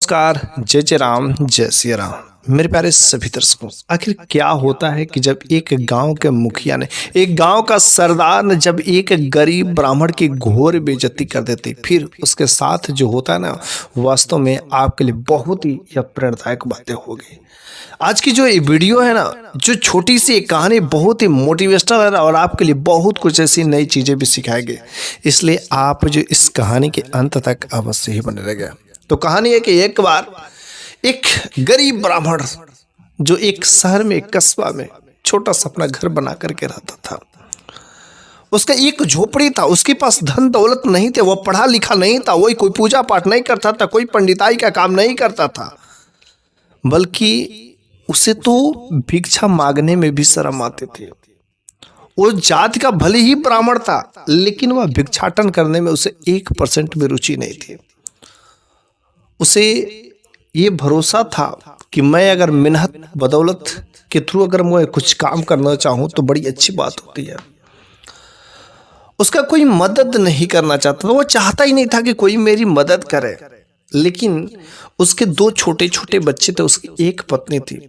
नमस्कार, जय जय राम, जय सिया राम। मेरे प्यारे सभी दर्शकों, आखिर क्या होता है कि जब एक गांव के मुखिया ने, एक गांव का सरदार ने जब एक गरीब ब्राह्मण की घोर बेइज्जती कर देती, फिर उसके साथ जो होता है ना, वास्तव में आपके लिए बहुत ही यह प्रेरणादायक बातें हो गई। आज की जो ये वीडियो है ना, जो छोटी सी एक कहानी बहुत ही मोटिवेशनल है और आपके लिए बहुत कुछ ऐसी नई चीज़ें भी सिखाएगी, इसलिए आप जो इस कहानी के अंत तक अवश्य ही बने रहेगा। तो कहानी है कि एक बार एक गरीब ब्राह्मण जो एक शहर में, एक कस्बा में छोटा सा अपना घर बना करके रहता था। उसका एक झोपड़ी था, उसके पास धन दौलत नहीं थे, वह पढ़ा लिखा नहीं था, वही कोई पूजा पाठ नहीं करता था, कोई पंडिताई का काम नहीं करता था, बल्कि उसे तो भिक्षा मांगने में भी शर्म आते थे। वो जाति का भले ही ब्राह्मण था, लेकिन वह भिक्षाटन करने में उसे 1% भी रुचि नहीं थी। उसे ये भरोसा था कि मैं अगर मेहनत बदौलत के थ्रू अगर मैं कुछ काम करना चाहूँ तो बड़ी अच्छी बात होती है। उसका कोई मदद नहीं करना चाहता था, वो चाहता ही नहीं था कि कोई मेरी मदद करे। लेकिन उसके 2 छोटे छोटे बच्चे थे, उसकी एक पत्नी थी,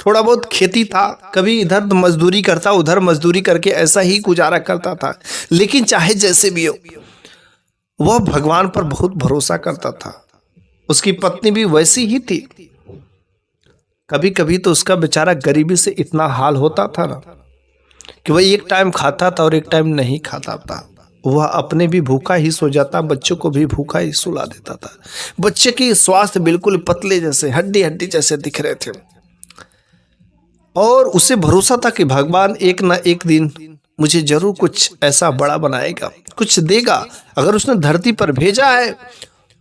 थोड़ा बहुत खेती था, कभी इधर मजदूरी करता उधर मजदूरी करके ऐसा ही गुजारा करता था। लेकिन चाहे जैसे भी हो, वह भगवान पर बहुत भरोसा करता था। उसकी पत्नी भी वैसी ही थी। कभी कभी तो उसका बेचारा गरीबी से इतना हाल होता था ना कि वह एक टाइम खाता था और एक टाइम नहीं खाता था। वह अपने भी भूखा ही सो जाता, बच्चों को भी भूखा ही सुला देता था। बच्चे की स्वास्थ्य बिल्कुल पतले जैसे, हड्डी हड्डी जैसे दिख रहे थे, और उसे भरोसा था कि भगवान एक ना एक दिन मुझे जरूर कुछ ऐसा बड़ा बनाएगा, कुछ देगा। अगर उसने धरती पर भेजा है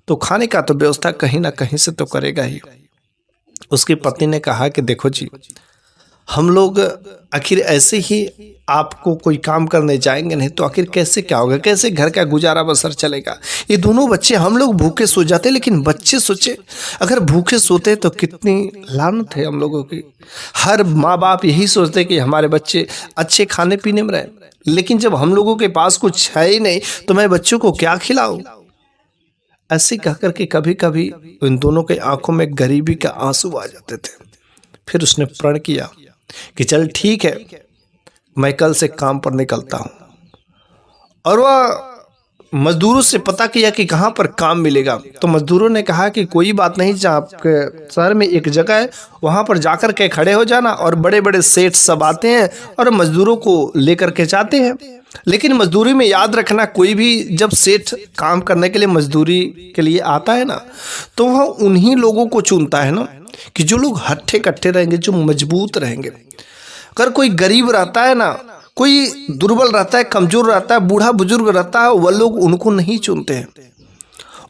तो खाने का तो व्यवस्था कहीं ना कहीं से तो करेगा ही। उसकी पत्नी ने कहा कि देखो जी, हम लोग आखिर ऐसे ही आपको कोई काम करने जाएंगे नहीं तो आखिर कैसे क्या होगा, कैसे घर का गुजारा बसर चलेगा। ये दोनों बच्चे, हम लोग भूखे सो जाते, लेकिन बच्चे सोचे अगर भूखे सोते तो कितनी लानत है हम लोगों की। हर माँ बाप यही सोचते कि हमारे बच्चे अच्छे खाने पीने में रहे, लेकिन जब हम लोगों के पास कुछ है ही नहीं तो मैं बच्चों को क्या खिलाऊं। ऐसे कह करके कभी कभी इन दोनों के आंखों में गरीबी का आंसू आ जाते थे। फिर उसने प्रण किया कि चल ठीक है, मैं कल से काम पर निकलता हूं। और वह मजदूरों से पता किया कि कहाँ पर काम मिलेगा। तो मजदूरों ने कहा कि कोई बात नहीं, जहाँ शहर में एक जगह है वहाँ पर जाकर के खड़े हो जाना, और बड़े बड़े सेठ सब आते हैं और मजदूरों को लेकर के जाते हैं। लेकिन मजदूरी में याद रखना, कोई भी जब सेठ काम करने के लिए मजदूरी के लिए आता है ना, तो वह उन्हीं लोगों को चुनता है ना कि जो लोग हट्ठे कट्ठे रहेंगे, जो मजबूत रहेंगे। अगर कोई गरीब रहता है ना, कोई दुर्बल रहता है, कमजोर रहता है, बूढ़ा बुजुर्ग रहता है, वह लोग उनको नहीं चुनते हैं।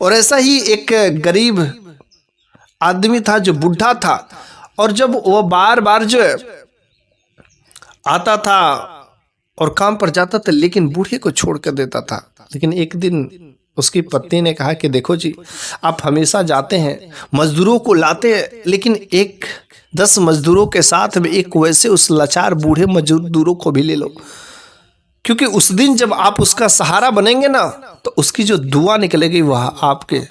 और ऐसा ही एक गरीब आदमी था जो बूढ़ा था, और जब वह बार बार जो है आता था और काम पर जाता था, लेकिन बूढ़े को छोड़ कर देता था। लेकिन एक दिन उसकी पत्नी ने कहा कि देखो जी, आप हमेशा जाते हैं, मजदूरों को लाते हैं, लेकिन 10 मजदूरों के साथ में एक वैसे उस लाचार बूढ़े मजदूरों को भी ले लो, क्योंकि उस दिन जब आप उसका सहारा बनेंगे ना, तो उसकी जो दुआ निकलेगी वह आपके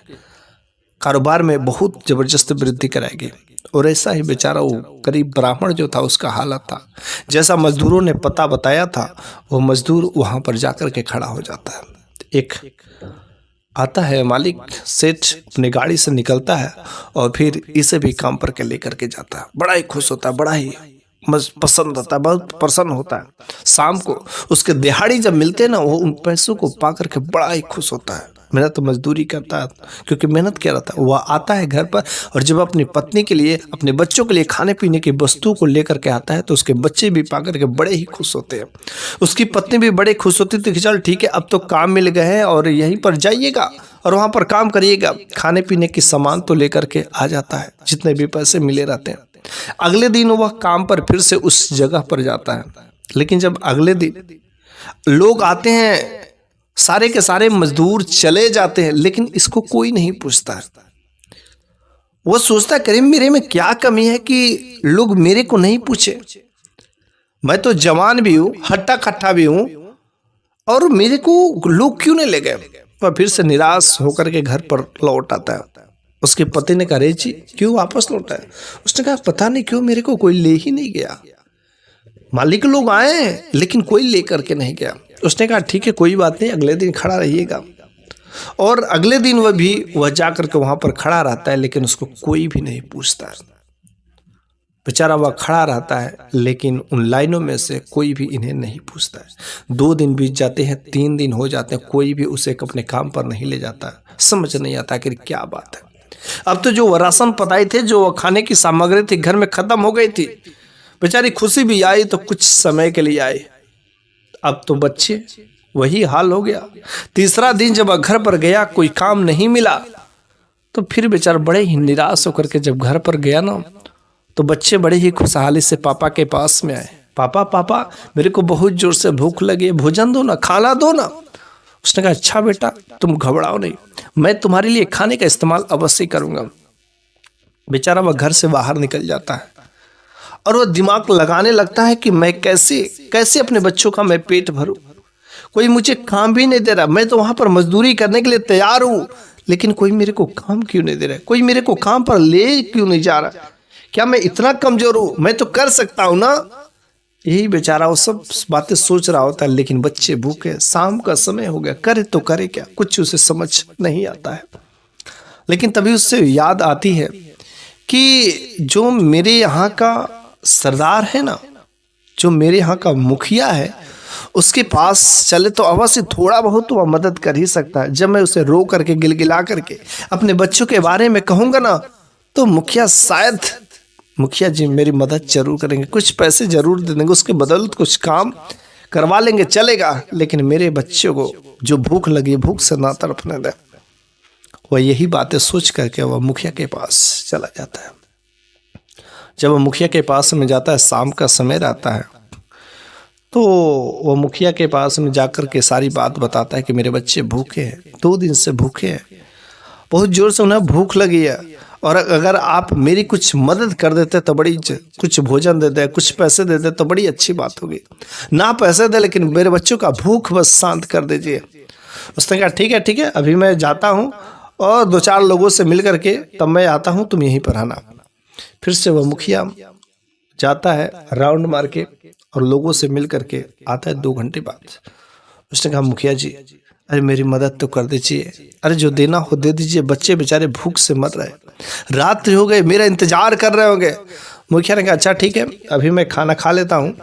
कारोबार में बहुत जबरदस्त वृद्धि कराएगी। और ऐसा ही बेचारा वो गरीब ब्राह्मण जो था, उसका हालत था। जैसा मजदूरों ने पता बताया था, वो मजदूर वहां पर जाकर के खड़ा हो जाता है। एक आता है मालिक, सेठ अपनी गाड़ी से निकलता है और फिर इसे भी काम पर के लेकर के जाता है। बड़ा ही खुश होता है, बड़ा ही पसंद होता है, बहुत प्रसन्न होता है। शाम को उसके दिहाड़ी जब मिलते हैं ना, वो उन पैसों को पा करके बड़ा ही खुश होता है। मेहनत तो मजदूरी करता है, क्योंकि मेहनत क्या रहता है, वह आता है घर पर, और जब अपनी पत्नी के लिए, अपने बच्चों के लिए खाने पीने की वस्तु को लेकर के आता है, तो उसके बच्चे भी पा करके बड़े ही खुश होते हैं। उसकी पत्नी भी बड़े खुश होती थी कि चल ठीक है, अब तो काम मिल गए हैं और यहीं पर जाइएगा और वहाँ पर काम करिएगा। खाने पीने की सामान तो लेकर के आ जाता है, जितने भी पैसे मिले रहते हैं। अगले दिन वह काम पर फिर से उस जगह पर जाता है। लेकिन जब अगले दिन लोग आते हैं, सारे के सारे मजदूर चले जाते हैं, लेकिन इसको कोई नहीं पूछता है। वो सोचता है, करीब मेरे में क्या कमी है कि लोग मेरे को नहीं पूछे। मैं तो जवान भी हूँ, हट्टा कट्टा भी हूँ, और मेरे को लोग क्यों नहीं ले गए। वह फिर से निराश होकर के घर पर लौट आता है। उसके पति ने कहा, अरे जी क्यों वापस लौटा है? उसने कहा, पता नहीं क्यों मेरे को कोई ले ही नहीं गया। मालिक लोग आए लेकिन कोई लेकर के नहीं गया। उसने कहा, ठीक है कोई बात नहीं, अगले दिन खड़ा रहिएगा। और अगले दिन वह जाकर के वहां पर खड़ा रहता है, लेकिन उसको कोई भी नहीं पूछता है। बेचारा वह खड़ा रहता है, लेकिन उन लाइनों में से कोई भी इन्हें नहीं पूछता है। 2 दिन बीत जाते हैं, 3 दिन हो जाते हैं, कोई भी उसे अपने काम पर नहीं ले जाता। समझ नहीं आता कि क्या बात है। अब तो जो राशन पताई थे, जो खाने की सामग्री थी, घर में खत्म हो गई थी। बेचारी खुशी भी आई तो कुछ समय के लिए आई। अब तो बच्चे वही हाल हो गया। तीसरा दिन जब घर पर गया, कोई काम नहीं मिला, तो फिर बेचारा बड़े ही निराश होकर के जब घर पर गया ना, तो बच्चे बड़े ही खुशहाली से पापा के पास में आए। पापा पापा मेरे को बहुत जोर से भूख लगी है, भोजन दो ना, खाना दो ना। उसने कहा, अच्छा बेटा तुम घबराओ नहीं, मैं तुम्हारे लिए खाने का इस्तेमाल अवश्य करूंगा। बेचारा वह घर से बाहर निकल जाता है और वह दिमाग लगाने लगता है कि मैं कैसे कैसे अपने बच्चों का मैं पेट भरूं। कोई मुझे काम भी नहीं दे रहा, मैं तो वहां पर मजदूरी करने के लिए तैयार हूं, लेकिन कोई मेरे को काम क्यों नहीं दे रहा है, कोई मेरे को काम पर ले क्यों नहीं जा रहा। क्या मैं इतना कमजोर हूं? मैं तो कर सकता हूं ना। यही बेचारा वो सब बातें सोच रहा होता है, लेकिन बच्चे भूखे, शाम का समय हो गया, करे तो करे क्या, कुछ उसे समझ नहीं आता है। लेकिन तभी उससे याद आती है कि जो मेरे यहाँ का सरदार है ना, जो मेरे यहाँ का मुखिया है, उसके पास चले तो अवश्य थोड़ा बहुत तो वह मदद कर ही सकता है। जब मैं उसे रो करके गिलगिला करके अपने बच्चों के बारे में कहूँगा ना, तो मुखिया जी मेरी मदद जरूर करेंगे, कुछ पैसे जरूर दे देंगे, उसके बदौलत कुछ काम करवा लेंगे, चलेगा। लेकिन मेरे बच्चों को जो भूख लगी, भूख से ना तड़पने दे। वह यही बातें सोच करके वह मुखिया के पास चला जाता है। जब वह मुखिया के पास में जाता है, शाम का समय रहता है, तो वह मुखिया के पास में जाकर के सारी बात बताता है कि मेरे बच्चे भूखे हैं, 2 दिन से भूखे हैं, बहुत जोर से उन्हें भूख लगी है, और अगर आप मेरी कुछ मदद कर देते तो बड़ी, कुछ भोजन दे दे, कुछ पैसे दे दे तो बड़ी अच्छी बात होगी। ना पैसे दे, लेकिन मेरे बच्चों का भूख बस शांत कर दीजिए। उसने कहा, ठीक है, अभी मैं जाता हूँ और 2-4 लोगों से मिल करके तब मैं आता हूँ, तुम यहीं पर आना। फिर से वह मुखिया जाता है, राउंड मार के, और लोगों से मिल करके आता है 2 घंटे बाद। उसने कहा, मुखिया जी अरे मेरी मदद तो कर दीजिए, अरे जो देना हो दे दीजिए, बच्चे बेचारे भूख से मर रहे, रात्रि हो गई, मेरा इंतजार कर रहे होंगे। मुखिया ने कहा, अच्छा ठीक है, अभी मैं खाना खा लेता हूँ,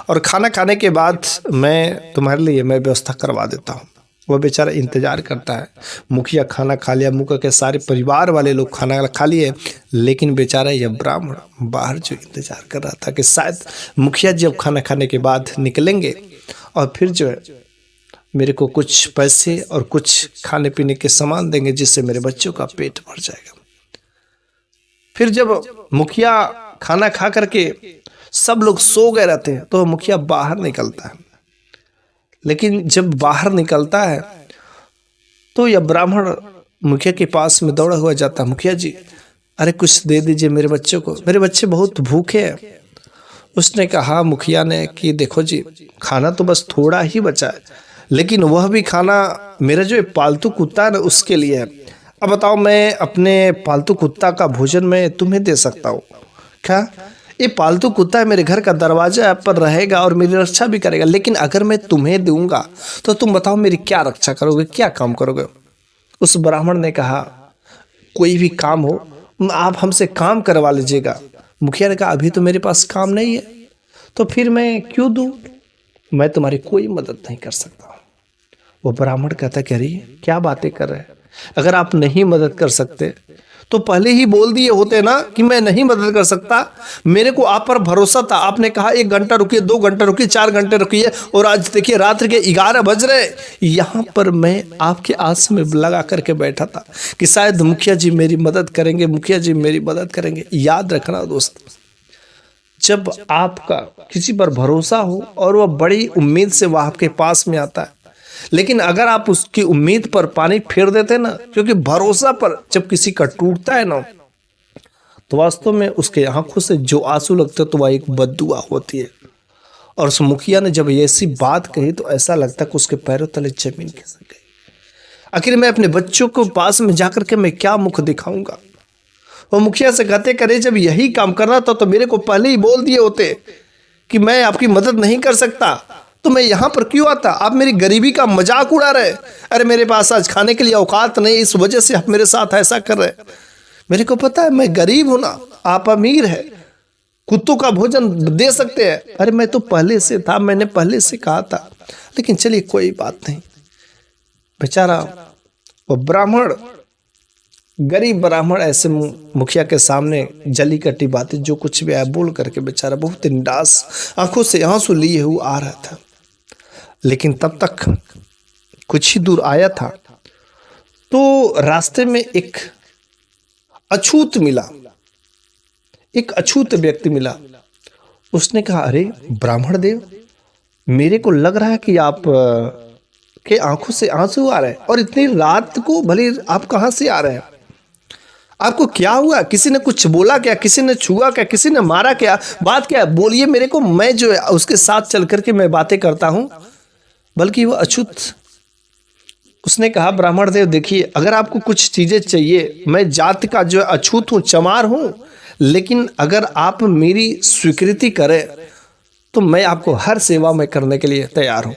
और खाना खाने के बाद मैं तुम्हारे लिए मैं व्यवस्था करवा देता हूँ। वह बेचारा इंतजार करता है। मुखिया खाना खा लिया, मुखिया के सारे परिवार वाले लोग खाना खा लिए, लेकिन बेचारा यह ब्राह्मण बाहर जो इंतजार कर रहा था कि शायद मुखिया जी अब खाना खाने के बाद निकलेंगे और फिर जो है मेरे को कुछ पैसे और कुछ खाने पीने के सामान देंगे, जिससे मेरे बच्चों का पेट भर जाएगा। फिर जब मुखिया खाना खा करके सब लोग सो गए रहते हैं, तो मुखिया बाहर निकलता है। लेकिन जब बाहर निकलता है तो यह ब्राह्मण मुखिया के पास में दौड़ा हुआ जाता है, मुखिया जी अरे कुछ दे दीजिए मेरे बच्चों को, मेरे बच्चे बहुत भूखे हैं। उसने कहा मुखिया ने कि देखो जी, खाना तो बस थोड़ा ही बचा है, लेकिन वह भी खाना मेरा जो पालतू कुत्ता है ना उसके लिए है। अब बताओ, मैं अपने पालतू कुत्ता का भोजन मैं तुम्हें दे सकता हूँ क्या? ये पालतू कुत्ता है, मेरे घर का दरवाजा पर रहेगा और मेरी रक्षा भी करेगा, लेकिन अगर मैं तुम्हें दूंगा तो तुम बताओ मेरी क्या रक्षा करोगे, क्या काम करोगे? उस ब्राह्मण ने कहा कोई भी काम हो आप हमसे काम करवा लीजिएगा। मुखिया ने कहा अभी तो मेरे पास काम नहीं है, तो फिर मैं क्यों दूं, मैं तुम्हारी कोई मदद नहीं कर सकता। वो ब्राह्मण कहता कह रही क्या बातें कर रहे हैं, अगर आप नहीं मदद कर सकते तो पहले ही बोल दिए होते ना कि मैं नहीं मदद कर सकता। मेरे को आप पर भरोसा था, आपने कहा 1 घंटा रुकिए, 2 घंटा रुकिए, 4 घंटे रुकिए, और आज देखिए रात्रि के 11 बज रहे। यहाँ पर मैं आपके आस में लगा करके बैठा था कि शायद मुखिया जी मेरी मदद करेंगे, मुखिया जी मेरी मदद करेंगे। याद रखना दोस्त, जब आपका किसी पर भरोसा हो और वह बड़ी उम्मीद से वह आपके पास में आता है, लेकिन अगर आप उसकी उम्मीद पर पानी फेर देते ना, क्योंकि भरोसा पर जब किसी का टूटता है ना, तो वास्तव में उसके आंखों से जो आंसू लगते तो वह एक बद्दुआ होती है। और उस मुखिया ने जब ऐसी बात कही तो ऐसा लगता कि उसके पैरों तले जमीन खिसक गई। आखिर मैं अपने बच्चों को पास में जाकर के मैं क्या मुख दिखाऊंगा? वो मुखिया से कहते, करे जब यही काम करना था तो मेरे को पहले ही बोल दिए होते कि मैं आपकी मदद नहीं कर सकता, तो मैं यहाँ पर क्यों आता? आप मेरी गरीबी का मजाक उड़ा रहे। अरे मेरे पास आज खाने के लिए औकात नहीं, इस वजह से आप मेरे साथ ऐसा कर रहे। मेरे को पता है मैं गरीब हूं ना, आप अमीर है, कुत्तों का भोजन दे सकते हैं। अरे मैं तो पहले से था, मैंने पहले से कहा था। लेकिन चलिए कोई बात नहीं। बेचारा वो ब्राह्मण, गरीब ब्राह्मण ऐसे मुखिया के सामने जली कटी बातें जो कुछ भी आया बोल करके बेचारा बहुत निराश आंखों से आंसू लिए हुए आ रहा था। लेकिन तब तक कुछ ही दूर आया था तो रास्ते में एक अछूत मिला, एक अछूत व्यक्ति मिला। उसने कहा, अरे ब्राह्मण देव, मेरे को लग रहा है कि आप के आंखों से आंसू आ रहे हैं, और इतनी रात को भले आप कहां से आ रहे हैं? आपको क्या हुआ? किसी ने कुछ बोला क्या? किसी ने छुआ क्या? किसी ने मारा क्या? बात क्या है? बोलिए मेरे को, मैं जो है उसके साथ चल करके मैं बातें करता हूं। बल्कि वो अछूत, उसने कहा, ब्राह्मण देव देखिए, अगर आपको कुछ चीजें चाहिए, मैं जाति का जो अछूत हूं, चमार हूं, लेकिन अगर आप मेरी स्वीकृति करें तो मैं आपको हर सेवा में करने के लिए तैयार हूं।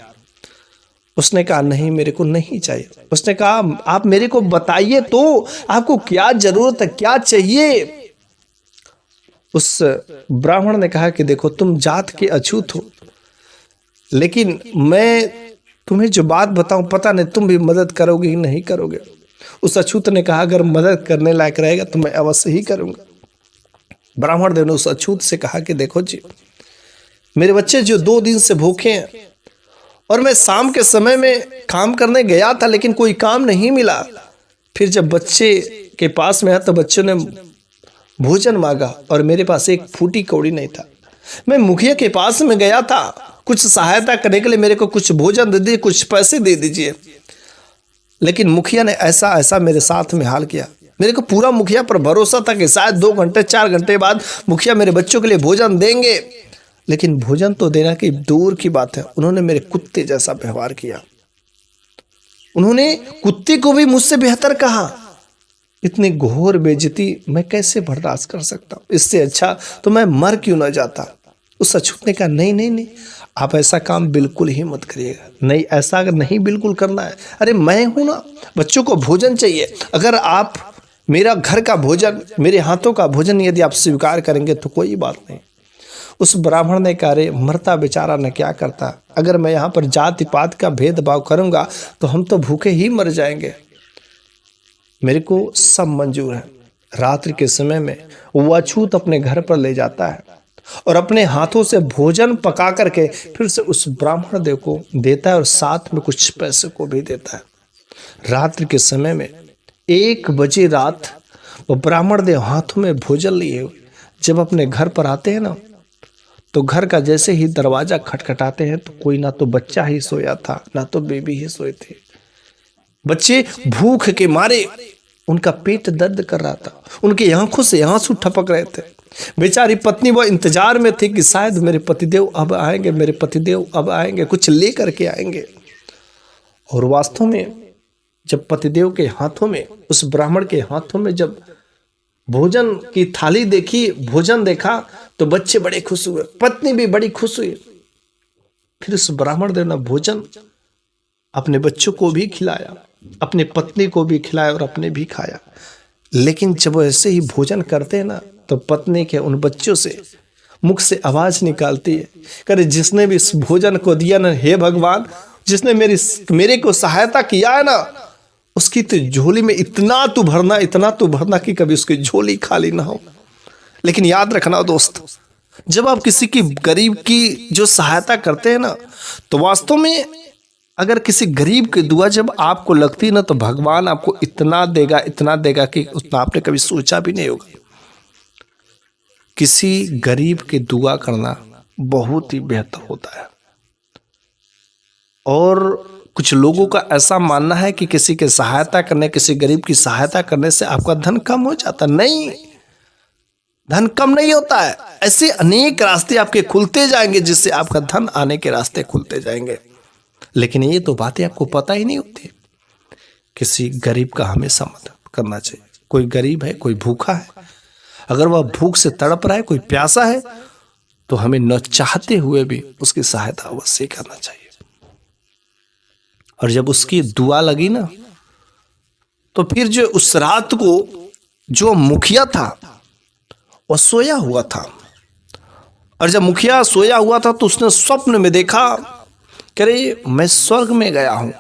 उसने कहा, नहीं मेरे को नहीं चाहिए। उसने कहा, आप मेरे को बताइए तो आपको क्या जरूरत है, क्या चाहिए? उस ब्राह्मण ने कहा कि देखो तुम जात के अछूत हो, लेकिन मैं तुम्हें जो बात बताऊं पता नहीं तुम भी मदद करोगे ही नहीं करोगे। उस अछूत ने कहा, अगर मदद करने लायक रहेगा तो मैं अवश्य ही करूंगा। ब्राह्मण देव ने उस अछूत से कहा कि देखो जी, मेरे बच्चे जो 2 दिन से भूखे हैं, और मैं शाम के समय में काम करने गया था लेकिन कोई काम नहीं मिला। फिर जब बच्चे के पास में आया तो बच्चों ने भोजन मांगा और मेरे पास एक फूटी कौड़ी नहीं था। मैं मुखिया के पास में गया था कुछ सहायता करने के लिए, मेरे को कुछ भोजन दे दीजिए, कुछ पैसे दे दीजिए। लेकिन मुखिया ने ऐसा ऐसा मेरे साथ में हाल किया। मेरे को पूरा मुखिया पर भरोसा था कि शायद 2 घंटे 4 घंटे बाद मुखिया मेरे बच्चों के लिए भोजन देंगे, लेकिन भोजन तो देना की दूर की बात है, उन्होंने मेरे कुत्ते जैसा व्यवहार किया। उन्होंने कुत्ते को भी मुझसे बेहतर कहा। इतनी घोर बेइज्जती मैं कैसे बर्दाश्त कर सकता हूं? इससे अच्छा तो मैं मर क्यों ना जाता। उस अछूत ने कहा, नहीं नहीं नहीं, आप ऐसा काम बिल्कुल ही मत करिएगा। नहीं, ऐसा अगर नहीं बिल्कुल करना है, अरे मैं हूं ना, बच्चों को भोजन चाहिए। अगर आप मेरा घर का भोजन, मेरे हाथों का भोजन यदि आप स्वीकार करेंगे तो कोई बात नहीं। उस ब्राह्मण ने कहा, रे मरता बेचारा ने क्या करता, अगर मैं यहाँ पर जाति पात का भेदभाव करूंगा तो हम तो भूखे ही मर जाएंगे। मेरे को सब मंजूर है। रात्रि के समय में वो अछूत अपने घर पर ले जाता है और अपने हाथों से भोजन पका करके फिर से उस ब्राह्मण देव को देता है और साथ में कुछ पैसे को भी देता है। रात्रि के समय में 1 बजे रात वो ब्राह्मण देव हाथों में भोजन लिए हुए जब अपने घर पर आते हैं ना, तो घर का जैसे ही दरवाजा खटखटाते हैं तो कोई ना तो बच्चा ही सोया था, ना तो बेबी ही सोए थे। बच्चे भूख के मारे उनका पेट दर्द कर रहा था, उनकी आंखों से आंसू टपक रहे थे। बेचारी पत्नी वो इंतजार में थी कि शायद मेरे पतिदेव अब आएंगे, मेरे पतिदेव अब आएंगे, कुछ ले करके आएंगे। और वास्तव में जब पतिदेव के हाथों में, उस ब्राह्मण के हाथों में जब भोजन की थाली देखी, भोजन देखा, तो बच्चे बड़े खुश हुए, पत्नी भी बड़ी खुश हुई। फिर उस ब्राह्मण देव ने भोजन अपने बच्चों को भी खिलाया, अपनी पत्नी को भी खिलाया और अपने भी खाया। लेकिन जब वो ऐसे ही भोजन करते हैं ना, तो पत्नी के उन बच्चों से मुख से आवाज निकालती है, करे जिसने भी इस भोजन को दिया ना, हे भगवान, जिसने मेरे को सहायता किया है ना, उसकी तो झोली में इतना तू भरना कि कभी उसकी झोली खाली ना हो। लेकिन याद रखना दोस्त, जब आप किसी की गरीब की जो सहायता करते हैं ना, तो वास्तव में अगर किसी गरीब की दुआ जब आपको लगती है ना, तो भगवान आपको इतना देगा कि उतना आपने कभी सोचा भी नहीं होगा। किसी गरीब की दुआ करना बहुत ही बेहतर होता है। और कुछ लोगों का ऐसा मानना है कि किसी की सहायता करने, किसी गरीब की सहायता करने से आपका धन कम हो जाता। नहीं, धन कम नहीं होता है। ऐसे अनेक रास्ते आपके खुलते जाएंगे जिससे आपका धन आने के रास्ते खुलते जाएंगे। लेकिन ये तो बातें आपको पता ही नहीं होती। किसी गरीब का हमेशा मदद करना चाहिए। कोई गरीब है, कोई भूखा है, अगर वह भूख से तड़प रहा है, कोई प्यासा है, तो हमें न चाहते हुए भी उसकी सहायता अवश्य करना चाहिए। और जब उसकी दुआ लगी ना, तो फिर जो उस रात को जो मुखिया था वह सोया हुआ था, और जब मुखिया सोया हुआ था तो उसने स्वप्न में देखा कि अरे मैं स्वर्ग में गया हूं,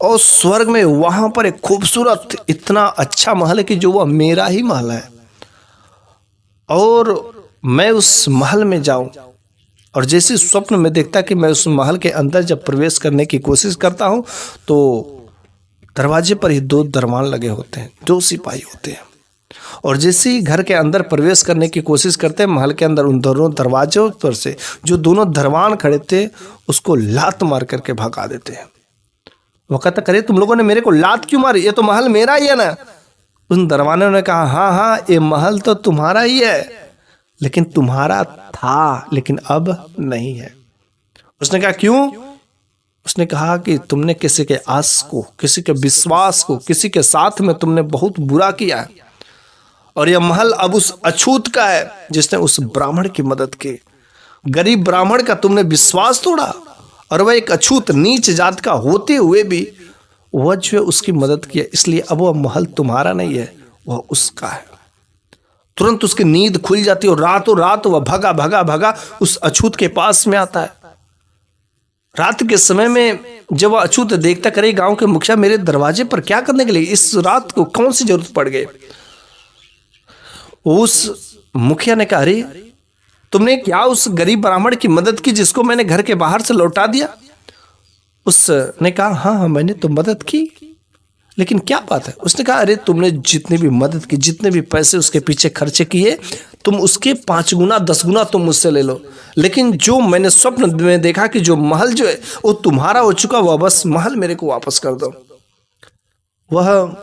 और स्वर्ग में वहां पर एक खूबसूरत इतना अच्छा महल है कि जो वह मेरा ही महल है, और मैं उस महल में जाऊं। और जैसे स्वप्न में देखता कि मैं उस महल के अंदर जब प्रवेश करने की कोशिश करता हूं तो दरवाजे पर ही 2 दरवान लगे होते हैं, 2 सिपाही होते हैं, और जैसे ही घर के अंदर प्रवेश करने की कोशिश करते हैं महल के अंदर, उन दोनों दरवाजों पर से जो दोनों दरवान खड़े थे उसको लात मार करके भगा देते हैं। वो कहता करे तुम लोगों ने मेरे को लात क्यों मारी, ये तो महल मेरा ही है ना। उन दरवानों ने कहा हाँ हाँ ये महल तो तुम्हारा ही है, लेकिन तुम्हारा था लेकिन अब नहीं है। उसने कहा क्यों? उसने कहा कि तुमने किसी के आस को, किसी के विश्वास को, किसी के साथ में तुमने बहुत बुरा किया है, और यह महल अब उस अछूत का है जिसने उस ब्राह्मण की मदद की। गरीब ब्राह्मण का तुमने विश्वास तोड़ा, और वह एक अछूत नीच जात का होते हुए भी वह जो उसकी मदद किया, इसलिए अब वह महल तुम्हारा नहीं है, वह उसका है। तुरंत उसकी नींद खुल जाती है और रातों रात वह भगा भगा भगा उस अछूत के पास में आता है। रात के समय में जब वह अछूत देखता करे गांव के मुखिया मेरे दरवाजे पर क्या करने के लिए, इस रात को कौन सी जरूरत पड़ गई। उस मुखिया ने कहा अरे तुमने क्या उस गरीब ब्राह्मण की मदद की जिसको मैंने घर के बाहर से लौटा दिया? उसने कहा हाँ मैंने तो मदद की, लेकिन क्या बात है? उसने कहा अरे तुमने जितनी भी मदद की, जितने भी पैसे उसके पीछे खर्चे किए, तुम उसके 5 गुना 10 गुना तुम मुझसे ले लो, लेकिन जो मैंने स्वप्न में देखा कि जो महल जो है वो तुम्हारा हो चुका, वह बस महल मेरे को वापस कर दो। वह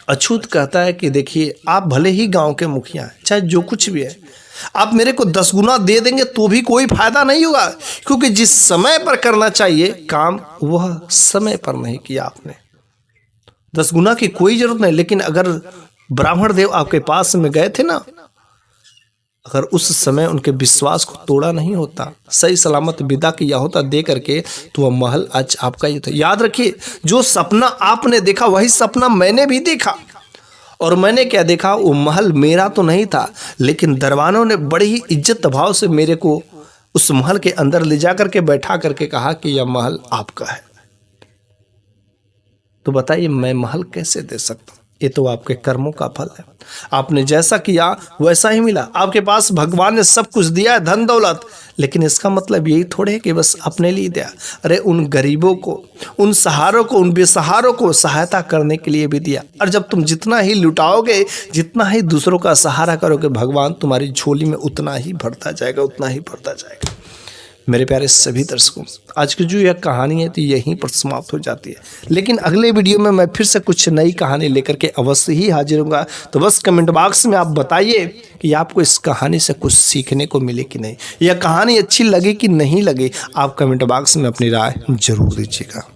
अछूत कहता है कि देखिए आप भले ही गांव के मुखिया हैं, चाहे जो कुछ भी है, आप मेरे को 10 गुना दे देंगे तो भी कोई फायदा नहीं होगा, क्योंकि जिस समय पर करना चाहिए काम वह समय पर नहीं किया आपने। 10 गुना की कोई जरूरत नहीं, लेकिन अगर ब्राह्मण देव आपके पास में गए थे ना, अगर उस समय उनके विश्वास को तोड़ा नहीं होता, सही सलामत विदा किया होता दे करके, तो वह महल आज आपका ही था। याद रखिए जो सपना आपने देखा वही सपना मैंने भी देखा, और मैंने क्या देखा, वो महल मेरा तो नहीं था, लेकिन दरबानों ने बड़ी ही इज्जत भाव से मेरे को उस महल के अंदर ले जा करके बैठा करके कहा कि यह महल आपका है। तो बताइए मैं महल कैसे दे सकता हूं? ये तो आपके कर्मों का फल है। आपने जैसा किया वैसा ही मिला। आपके पास भगवान ने सब कुछ दिया है, धन दौलत, लेकिन इसका मतलब यही थोड़े है कि बस अपने लिए दिया। अरे उन गरीबों को, उन सहारों को, उन बेसहारों को सहायता करने के लिए भी दिया। और जब तुम जितना ही लुटाओगे, जितना ही दूसरों का सहारा करोगे, भगवान तुम्हारी झोली में उतना ही भरता जाएगा, उतना ही भरता जाएगा। मेरे प्यारे सभी दर्शकों, आज की जो यह कहानी है तो यहीं पर समाप्त हो जाती है, लेकिन अगले वीडियो में मैं फिर से कुछ नई कहानी लेकर के अवश्य ही हाजिर होऊंगा। तो बस कमेंट बॉक्स में आप बताइए कि आपको इस कहानी से कुछ सीखने को मिले कि नहीं, यह कहानी अच्छी लगे कि नहीं लगे, आप कमेंट बॉक्स में अपनी राय जरूर दीजिएगा।